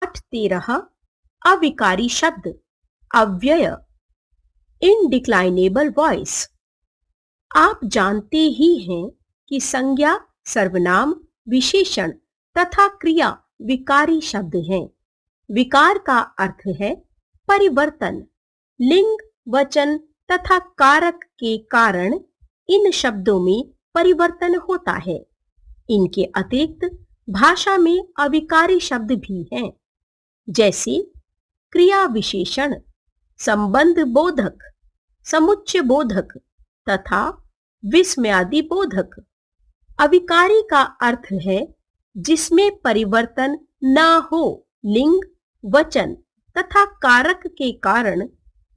13 अविकारी शब्द अव्यय इनडिक्लाइनेबल वॉइस। आप जानते ही हैं कि संज्ञा, सर्वनाम, विशेषण तथा क्रिया विकारी शब्द हैं। विकार का अर्थ है परिवर्तन। लिंग, वचन तथा कारक के कारण इन शब्दों में परिवर्तन होता है। इनके अतिरिक्त भाषा में अविकारी शब्द भी हैं, जैसे क्रिया विशेषण, संबंध बोधक, समुच्चय बोधक तथा विस्मयादि बोधक। अविकारी का अर्थ है जिसमें परिवर्तन न हो। लिंग, वचन तथा कारक के कारण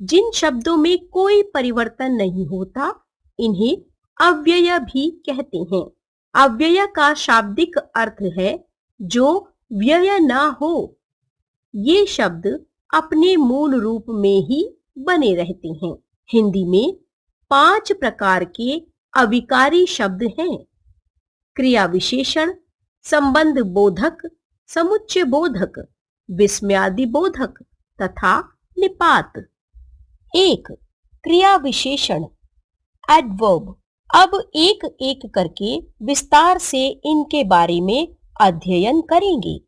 जिन शब्दों में कोई परिवर्तन नहीं होता, इन्हें अव्यय भी कहते हैं। अव्यय का शाब्दिक अर्थ है जो व्यय न हो। ये शब्द अपने मूल रूप में ही बने रहते हैं। हिंदी में 5 प्रकार के अविकारी शब्द हैं: क्रिया विशेषण, संबंध बोधक, समुच्चय बोधक, विस्मयादि बोधक तथा निपात। 1. क्रिया विशेषण एडवर्ब। अब एक एक करके विस्तार से इनके बारे में अध्ययन करेंगे।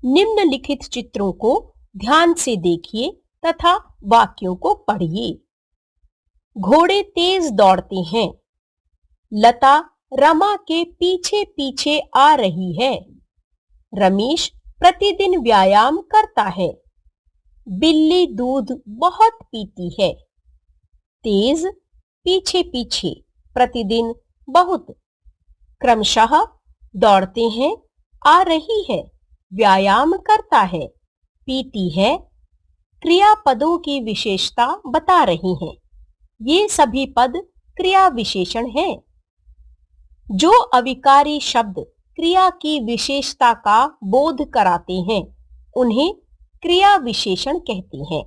निम्नलिखित चित्रों को ध्यान से देखिए तथा वाक्यों को पढ़िए। घोड़े तेज दौड़ते हैं। लता रमा के पीछे पीछे आ रही है। रमेश प्रतिदिन व्यायाम करता है। बिल्ली दूध बहुत पीती है। तेज, पीछे पीछे, प्रतिदिन, बहुत। क्रमशः दौड़ते हैं, आ रही है, व्यायाम करता है, पीती है, क्रियापदों की विशेषता बता रही हैं। ये सभी पद क्रिया विशेषण हैं। जो अविकारी शब्द क्रिया की विशेषता का बोध कराते हैं, उन्हें क्रिया विशेषण कहते हैं।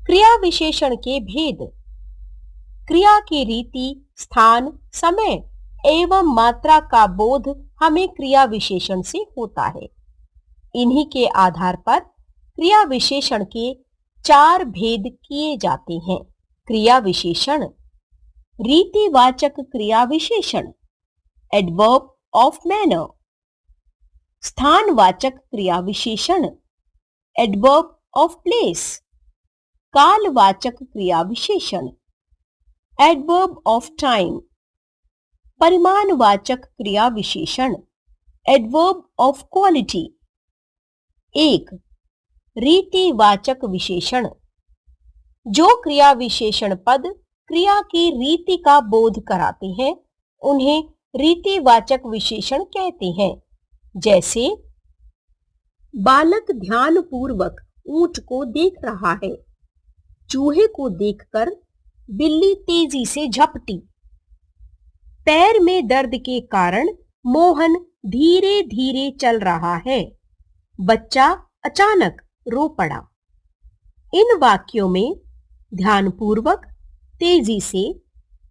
क्रिया विशेषण के भेद: क्रिया की रीति, स्थान, समय एवं मात्रा का बोध हमें क्रिया विशेषण से होता है। इन्हीं के आधार पर क्रिया विशेषण के 4 भेद किए जाते हैं। क्रिया विशेषण: रीतिवाचक क्रिया विशेषण एडवर्ब ऑफ मैनर। स्थानवाचक क्रिया विशेषण एडवर्ब ऑफ प्लेस। कालवाचक क्रिया विशेषण एडवर्ब ऑफ टाइम। परिमाणवाचक क्रिया विशेषण एडवर्ब ऑफ क्वालिटी। 1. रीतिवाचक विशेषण। जो क्रिया विशेषण पद क्रिया की रीति का बोध कराते हैं, उन्हें रीतिवाचक विशेषण कहते हैं। जैसे बालक ध्यानपूर्वक ऊंट को देख रहा है। चूहे को देखकर बिल्ली तेजी से झपटी। पैर में दर्द के कारण मोहन धीरे धीरे चल रहा है। बच्चा अचानक रो पड़ा। इन वाक्यों में ध्यानपूर्वक, तेजी से,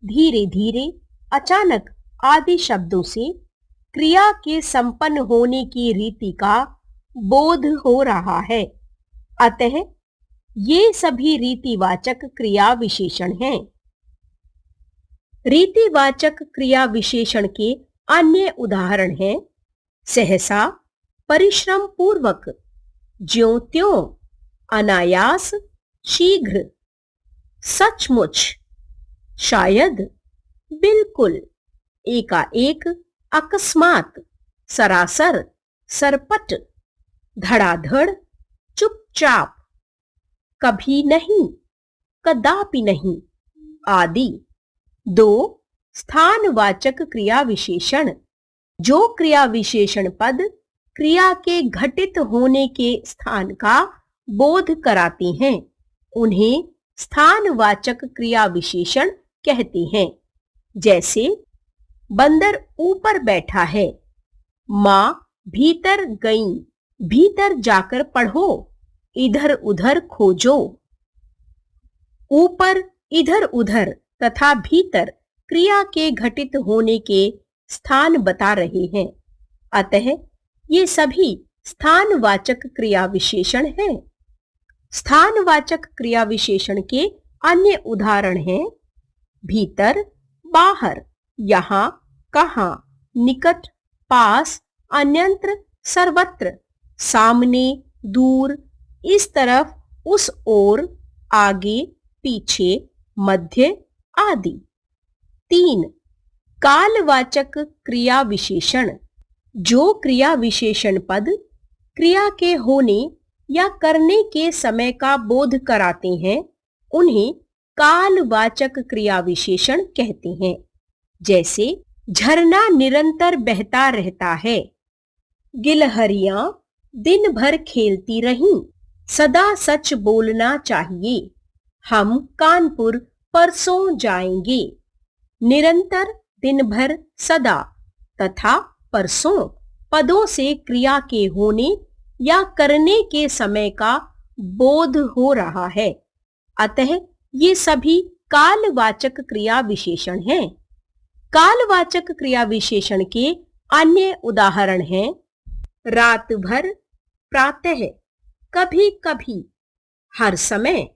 धीरे धीरे, अचानक आदि शब्दों से क्रिया के संपन्न होने की रीति का बोध हो रहा है। अतः ये सभी रीतिवाचक क्रिया विशेषण हैं। रीतिवाचक क्रिया विशेषण के अन्य उदाहरण हैं: सहसा, परिश्रम पूर्वक, ज्यों त्यों, अनायास, शीघ्र, सचमुच, शायद, बिल्कुल, एकाएक, अकस्मात, सरासर, सरपट, धड़ाधड़, चुपचाप, कभी नहीं, कदापि नहीं आदि। 2. स्थानवाचक क्रिया विशेषण। जो क्रिया विशेषण पद क्रिया के घटित होने के स्थान का बोध कराते हैं, उन्हें स्थानवाचक क्रिया विशेषण कहते हैं। जैसे बंदर ऊपर बैठा है। मां भीतर गई। भीतर जाकर पढ़ो, इधर उधर खोजो। ऊपर, इधर उधर तथा भीतर क्रिया के घटित होने के स्थान बता रहे हैं। अतः ये सभी स्थानवाचक क्रिया विशेषण है। स्थानवाचक क्रिया विशेषण के अन्य उदाहरण हैं भीतर, बाहर, यहाँ, कहाँ, निकट, पास, अन्यत्र, सर्वत्र, सामने, दूर, इस तरफ, उस ओर, आगे, पीछे, मध्य आदि। 3. कालवाचक क्रिया विशेषण। जो क्रिया विशेषण पद क्रिया के होने या करने के समय का बोध कराते हैं उन्हें कालवाचक क्रिया विशेषण कहते हैं। जैसे झरना निरंतर बहता रहता है, गिलहरियां दिन भर खेलती रहीं, सदा सच बोलना चाहिए, हम कानपुर परसों जाएंगे। निरंतर, दिन भर, सदा तथा परसों पदों से क्रिया के होने या करने के समय का बोध हो रहा है, अतः ये सभी कालवाचक क्रिया विशेषण हैं। कालवाचक क्रिया विशेषण के अन्य उदाहरण हैं रात भर, प्रातः, कभी कभी, हर समय,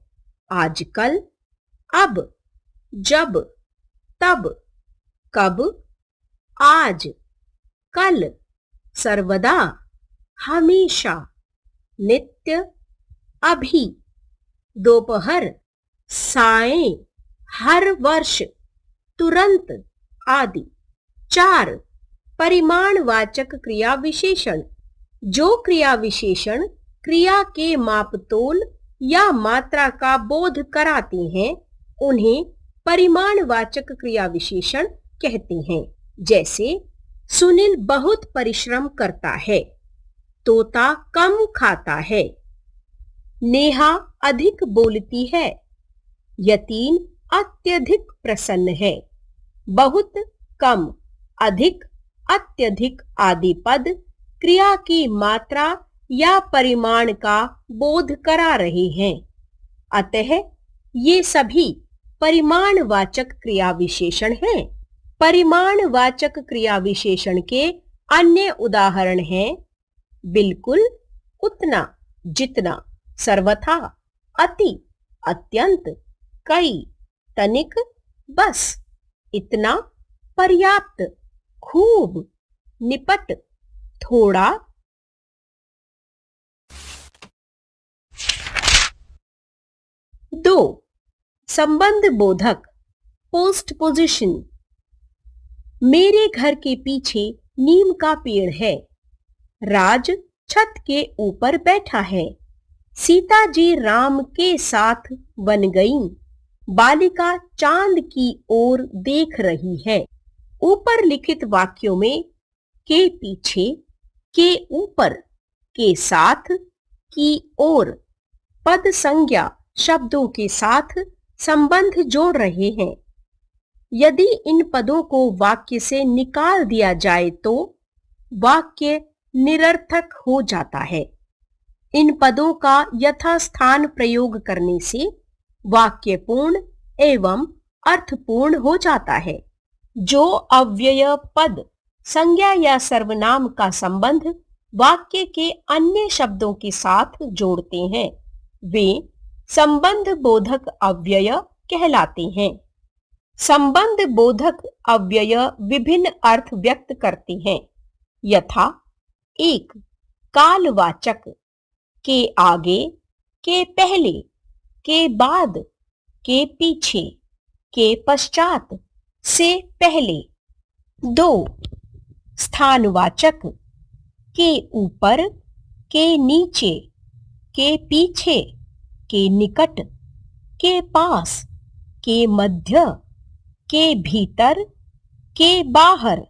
आजकल, अब, जब, तब, कब, आज, कल, सर्वदा, हमेशा, नित्य, अभी, दोपहर, सायं, हर वर्ष, तुरंत आदि। 4. परिमाणवाचक क्रिया विशेषण। जो क्रिया विशेषण क्रिया के मापतोल या मात्रा का बोध कराते हैं उन्हें परिमाणवाचक क्रिया विशेषण कहते हैं। जैसे सुनील बहुत परिश्रम करता है, तोता कम खाता है, नेहा अधिक बोलती है, यतीन अत्यधिक प्रसन्न है। बहुत, कम, अधिक, अत्यधिक आदि पद क्रिया की मात्रा या परिमाण का बोध करा रहे हैं, अतः ये सभी परिमाणवाचक क्रिया विशेषण हैं। परिमाणवाचक क्रिया विशेषण के अन्य उदाहरण हैं बिल्कुल, उतना, जितना, सर्वथा, अति, अत्यंत, कई, तनिक, बस, इतना, पर्याप्त, खूब, निपट, थोड़ा। 2. संबंध बोधक पोस्टपोजिशन। मेरे घर के पीछे नीम का पेड़ है, राज छत के ऊपर बैठा है, सीता जी राम के साथ बन गईं, बालिका चांद की ओर देख रही है। ऊपर लिखित वाक्यों में के पीछे, के ऊपर, के साथ, की ओर पद संज्ञा शब्दों के साथ संबंध जोड़ रहे हैं। यदि इन पदों को वाक्य से निकाल दिया जाए तो वाक्य निरर्थक हो जाता है। इन पदों का यथास्थान प्रयोग करने से वाक्य पूर्ण एवं अर्थपूर्ण हो जाता है। जो अव्यय पद संज्ञा या सर्वनाम का संबंध वाक्य के अन्य शब्दों के साथ जोड़ते हैं वे संबंध बोधक अव्यय कहलाते हैं। संबंध बोधक अव्यय विभिन्न अर्थ व्यक्त करते हैं यथा 1. कालवाचक, के आगे, के पहले, के बाद, के पीछे, के पश्चात, से पहले। 2. स्थानवाचक, के ऊपर, के नीचे, के पीछे, के निकट, के पास, के मध्य, के भीतर, के बाहर।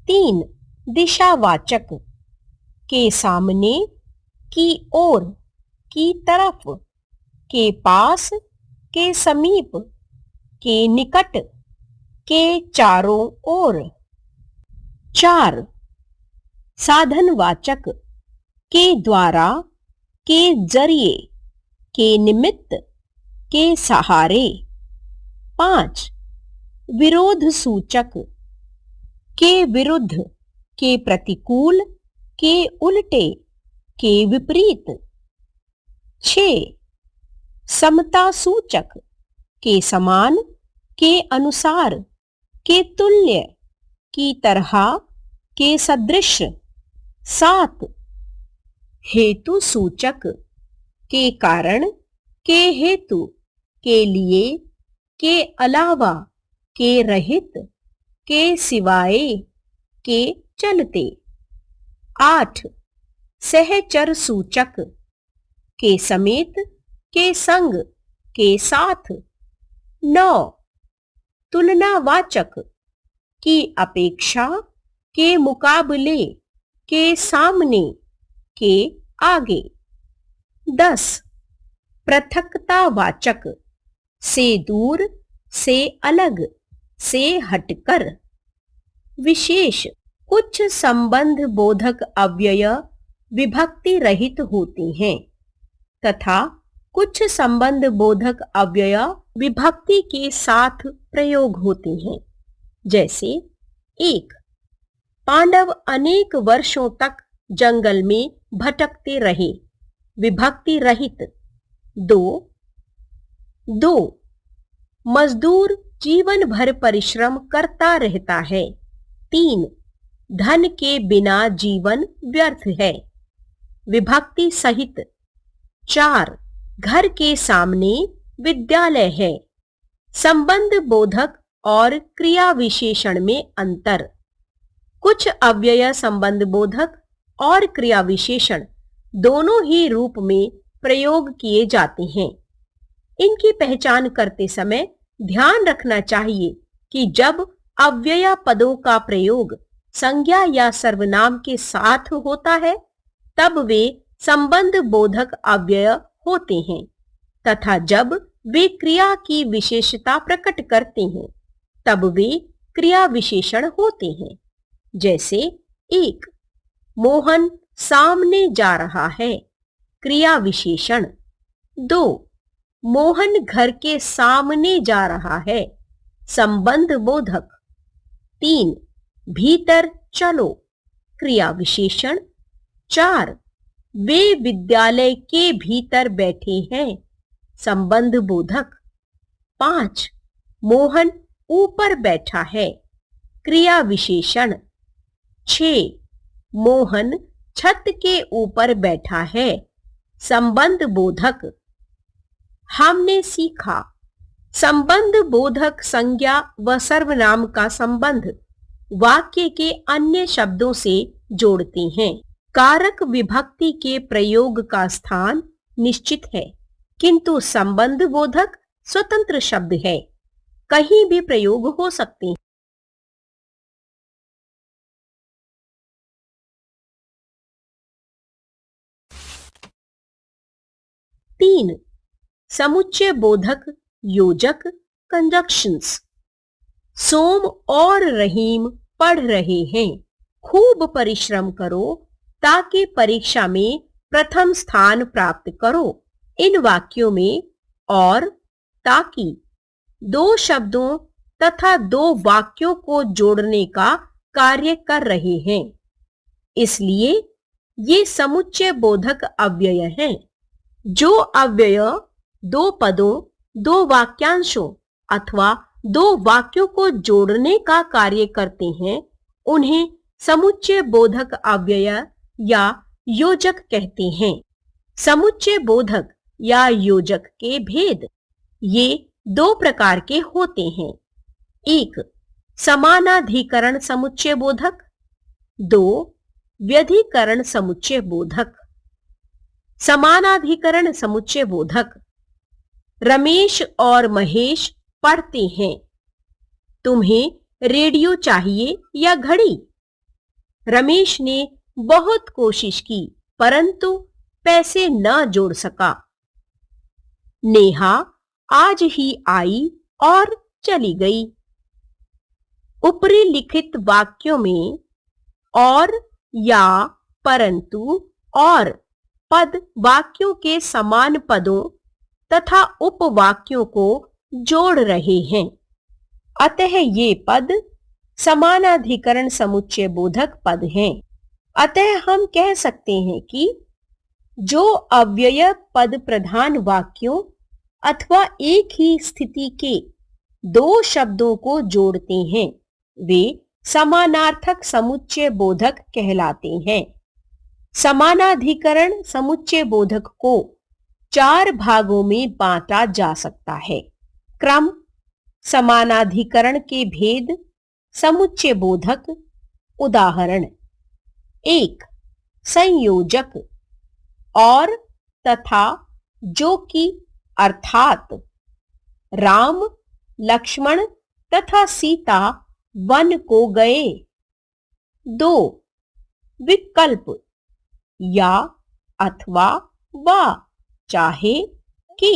3. दिशावाचक, के सामने, की ओर, की तरफ, के पास, के समीप, के निकट, के चारों ओर। 4. साधनवाचक, के द्वारा, के जरिए, के निमित्त, के सहारे। 5. विरोध सूचक, के विरुद्ध, के प्रतिकूल, के उल्टे, के विपरीत। 6. समता सूचक के समान, के अनुसार, के तुल्य, की तरह, के सदृश। 7. हेतु सूचक के कारण, के हेतु, के लिए, के अलावा, के रहित, के सिवाय, के चलते। 8. सहचर सूचक के समेत, के संग, के साथ। 9. तुलनावाचक की अपेक्षा, के मुकाबले, के सामने, के आगे। 10. पृथकतावाचक से दूर, से अलग, से हटकर। विशेष कुछ संबंध बोधक अव्यय विभक्ति रहित होते हैं तथा कुछ संबंध बोधक अव्यय विभक्ति के साथ प्रयोग होते हैं। जैसे 1. पांडव अनेक वर्षों तक जंगल में भटकते रहे, विभक्ति रहित। 2. मजदूर जीवन भर परिश्रम करता रहता है। 3. धन के बिना जीवन व्यर्थ है, विभक्ति सहित। 4. घर के सामने विद्यालय है, संबंध बोधक और क्रिया विशेषण में अंतर। कुछ अव्यय संबंध बोधक और क्रिया विशेषण दोनों ही रूप में प्रयोग किए जाते हैं। इनकी पहचान करते समय ध्यान रखना चाहिए कि जब अव्यय पदों का प्रयोग संज्ञा या सर्वनाम के साथ होता है तब वे संबंध बोधक अव्यय होते हैं तथा जब वे क्रिया की विशेषता प्रकट करते हैं तब वे क्रिया विशेषण होते हैं। जैसे 1. मोहन सामने जा रहा है, क्रिया विशेषण। 2. मोहन घर के सामने जा रहा है, संबंध बोधक। 3. भीतर चलो, क्रिया विशेषण। 4. वे विद्यालय के भीतर बैठे हैं, संबंध बोधक। 5. मोहन ऊपर बैठा है, क्रिया विशेषण। 6. मोहन छत के ऊपर बैठा है, संबंध बोधक। हमने सीखा संबंध बोधक संज्ञा व सर्वनाम का संबंध वाक्य के अन्य शब्दों से जोड़ते हैं। कारक विभक्ति के प्रयोग का स्थान निश्चित है किंतु संबंध बोधक स्वतंत्र शब्द है, कहीं भी प्रयोग हो सकते हैं। 3. समुच्चय बोधक योजक कंजक्शंस। सोम और रहीम पढ़ रहे हैं, खूब परिश्रम करो ताकि परीक्षा में प्रथम स्थान प्राप्त करो। इन वाक्यों में और ताकि दो शब्दों तथा दो वाक्यों को जोड़ने का कार्य कर रहे हैं, इसलिए ये समुच्चय बोधक अव्यय हैं। जो अव्यय दो पदों, दो वाक्यांशों अथवा दो वाक्यों को जोड़ने का कार्य करते हैं उन्हें समुच्चय बोधक अव्यय या योजक कहते हैं। समुच्चय बोधक या योजक के भेद ये दो प्रकार के होते हैं। 1. समानाधिकरण समुच्चय बोधक। 2. व्यधिकरण समुच्चय बोधक। समानाधिकरण समुच्चय बोधक। रमेश और महेश पढ़ते हैं, तुम्हें रेडियो चाहिए या घड़ी? रमेश ने बहुत कोशिश की परंतु पैसे न जोड़ सका। नेहा आज ही आई और चली गई। ऊपरी लिखित वाक्यों में और, या, परंतु और पद वाक्यों के समान पदों तथा उपवाक्यों को जोड़ रहे हैं, अतः ये पद समानाधिकरण समुच्चय बोधक पद हैं। अतः हम कह सकते हैं कि जो अव्यय पद प्रधान वाक्यों अथवा एक ही स्थिति के दो शब्दों को जोड़ते हैं वे समानार्थक समुच्चय बोधक कहलाते हैं। समानाधिकरण समुच्चय बोधक को 4 भागों में बांटा जा सकता है। क्रम, समानाधिकरण के भेद, समुच्चय बोधक। उदाहरण 1 संयोजक और तथा जो कि अर्थात राम लक्ष्मण तथा सीता वन को गए। 2 विकल्प या अथवा वा चाहे कि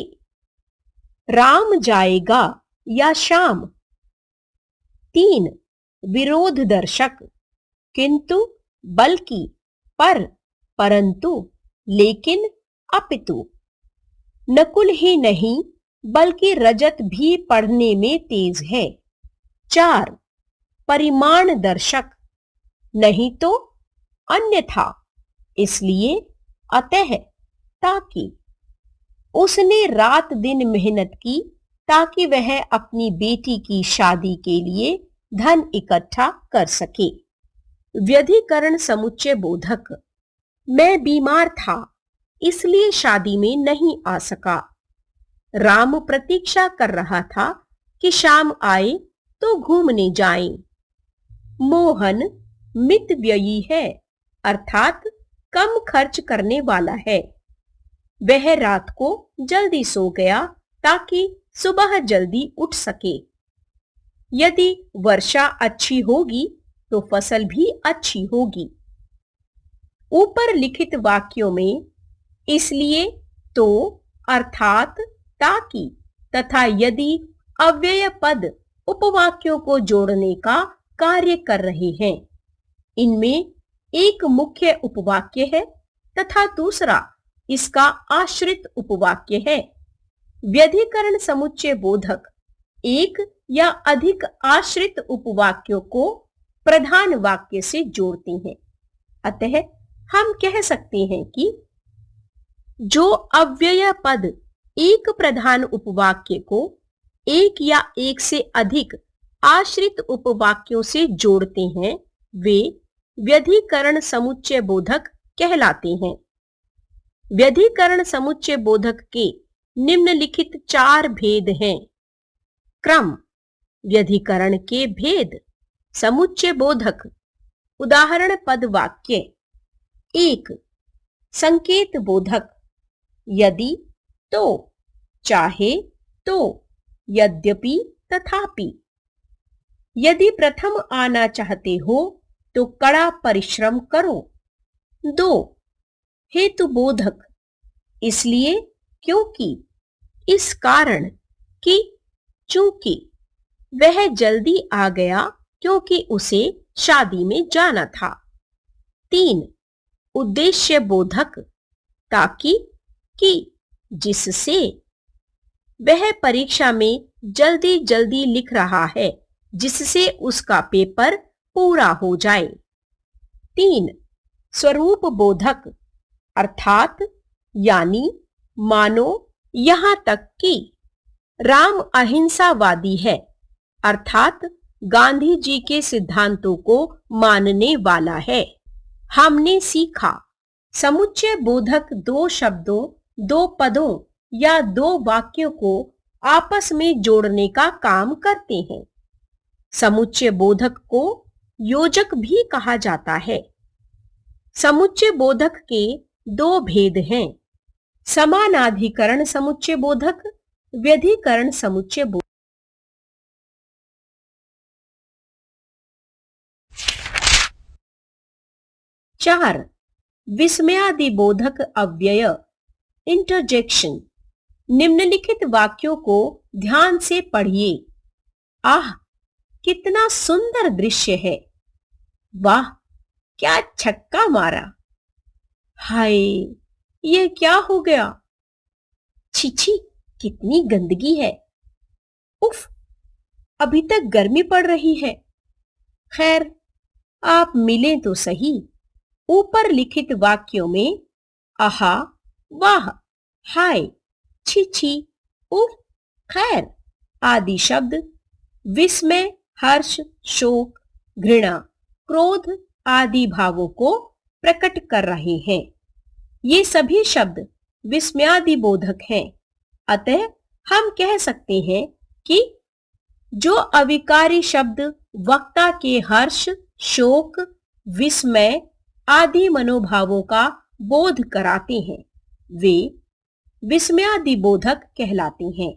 राम जाएगा या शाम। 3 विरोध दर्शक किंतु बल्कि पर परंतु लेकिन अपितु नकुल ही नहीं बल्कि रजत भी पढ़ने में तेज है। 4 परिमाण दर्शक नहीं तो अन्यथा इसलिए अतः ताकि उसने रात दिन मेहनत की ताकि वह अपनी बेटी की शादी के लिए धन इकट्ठा कर सके। व्यधिकरण समुच्चय बोधक मैं बीमार था इसलिए शादी में नहीं आ सका। राम प्रतीक्षा कर रहा था कि शाम आए तो घूमने जाएं। मोहन मितव्ययी है अर्थात कम खर्च करने वाला है। वह रात को जल्दी सो गया ताकि सुबह जल्दी उठ सके। यदि वर्षा अच्छी होगी तो फसल भी अच्छी होगी। ऊपर लिखित वाक्यों में इसलिए, तो, अर्थात, ताकि तथा यदि अव्यय पद उपवाक्यों को जोड़ने का कार्य कर रहे हैं। इनमें एक मुख्य उपवाक्य है तथा दूसरा इसका आश्रित उपवाक्य है। व्यधिकरण समुच्चय बोधक एक या अधिक आश्रित उपवाक्यों को प्रधान वाक्य से जोड़ते हैं। अतः हम कह सकते हैं कि जो अव्यय पद एक प्रधान उपवाक्य को एक या एक से अधिक आश्रित उपवाक्यों से जोड़ते हैं वे व्यधिकरण समुच्चय बोधक कहलाते हैं। व्यधिकरण समुच्चय बोधक के निम्नलिखित 4 भेद हैं। क्रम, व्यधिकरण के भेद, समुच्चय बोधक। उदाहरण पद वाक्य। 1 संकेत बोधक यदि, तो, चाहे, तो, यद्यपि, तथापि। यदि प्रथम आना चाहते हो तो कड़ा परिश्रम करो। 2 हेतु बोधक इसलिए, क्योंकि, इस कारण, कि, चूंकि। वह जल्दी आ गया क्योंकि उसे शादी में जाना था। 3 उद्देश्य बोधक ताकि, कि, जिससे। वह परीक्षा में जल्दी जल्दी लिख रहा है जिससे उसका पेपर पूरा हो जाए। 3 स्वरूप बोधक अर्थात, यानी, मानो, यहां तक कि। राम अहिंसावादी है अर्थात गांधी जी के सिद्धांतों को मानने वाला है। हमने सीखा समुच्चय बोधक 2 शब्दों, 2 पदों या 2 वाक्यों को आपस में जोड़ने का काम करते हैं। समुच्चय बोधक को योजक भी कहा जाता है। समुच्चय बोधक के 2 भेद हैं। समानाधिकरण समुच्चय बोधक, व्यधिकरण समुच्चय बोधक। 4 विस्मयादि बोधक अव्यय, इंटरजेक्शन। निम्नलिखित वाक्यों को ध्यान से पढ़िए। आह, कितना सुंदर दृश्य है। वाह, क्या छक्का मारा। हाय, ये क्या हो गया। छिछी, कितनी गंदगी है। उफ, अभी तक गर्मी पड़ रही है। खैर, आप मिलें तो सही। ऊपर लिखित वाक्यों में आहा, वाह, हाय, छी छी, उफ, खैर आदि शब्द विस्मय, हर्ष, शोक, घृणा, क्रोध आदि भावों को प्रकट कर रहे हैं। ये सभी शब्द विस्मयादिबोधक हैं। अतः हम कह सकते हैं कि जो अविकारी शब्द वक्ता के हर्ष, शोक, विस्मय आदि मनोभावों का बोध कराते हैं, वे विस्मयादिबोधक कहलाते हैं।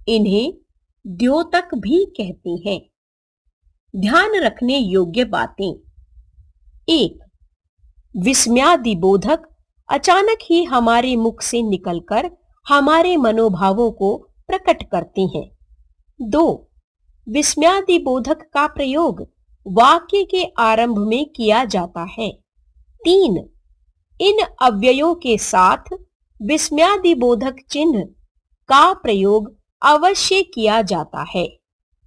इन्हें द्योतक भी कहते हैं। ध्यान रखने योग्य बातें। 1. विस्मयादिबोधक अचानक ही हमारे मुख से निकलकर हमारे मनोभावों को प्रकट करते हैं। 2. विस्मयादिबोधक का प्रयोग वाक्य के आरंभ में किया जाता है। 3. इन अव्ययों के साथ विस्मयादिबोधक चिन्ह का प्रयोग अवश्य किया जाता है।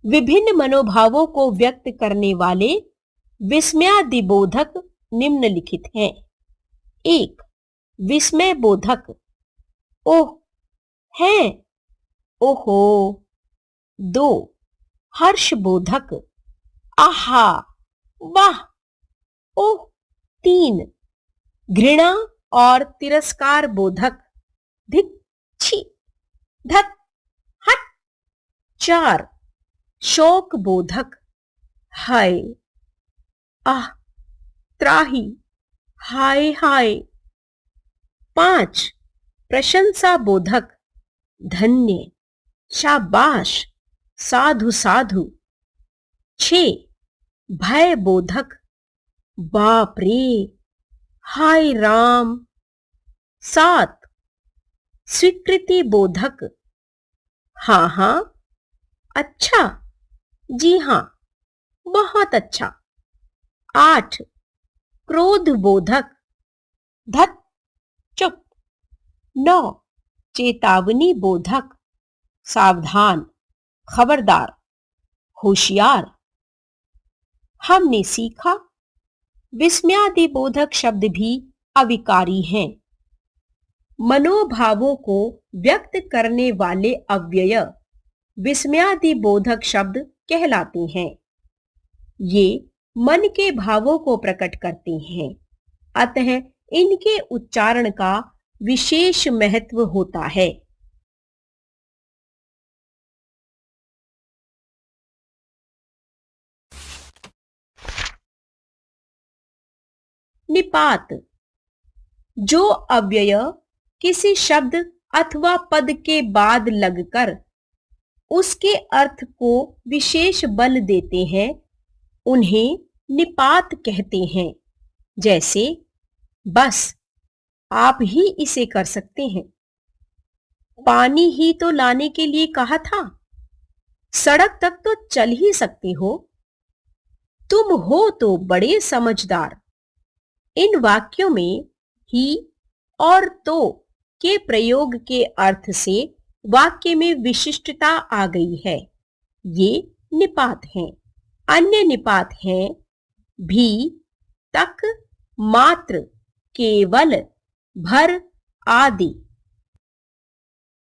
विभिन्न मनोभावों को व्यक्त करने वाले विस्मयादिबोधक निम्नलिखित हैं। 1. विस्मय बोधक, ओह, हैं, ओहो। 2. हर्ष बोधक, आहा, वाह, ओह। 3. घृणा और तिरस्कार बोधक, धिक, छी, धत, हट। 4. शोक बोधक, हाय, आह, त्राही, हाय हाय। 5. प्रशंसा बोधक, धन्य, शाबाश, साधु साधु। 6. भय बोधक, बाप रे, हाय राम। 7. स्वीकृति बोधक, हाँ हाँ, अच्छा, जी हां, बहुत अच्छा। 8. क्रोध बोधक, धत, चुप। 9. चेतावनी बोधक, सावधान, खबरदार, होशियार। हमने सीखा विस्मयादिबोधक शब्द भी अविकारी हैं। मनोभावों को व्यक्त करने वाले अव्यय विस्मयादिबोधक शब्द कहलाते हैं। ये मन के भावों को प्रकट करते हैं, अतः इनके उच्चारण का विशेष महत्व होता है। निपात, जो अव्यय किसी शब्द अथवा पद के बाद लगकर उसके अर्थ को विशेष बल देते हैं, उन्हें निपात कहते हैं। जैसे बस, आप ही इसे कर सकते हैं, पानी ही तो लाने के लिए कहा था, सड़क तक तो चल ही सकते हो, तुम हो तो बड़े समझदार। इन वाक्यों में ही और तो के प्रयोग के अर्थ से वाक्य में विशिष्टता आ गई है। ये निपात हैं। अन्य निपात हैं भी, तक, मात्र, केवल, भर आदि।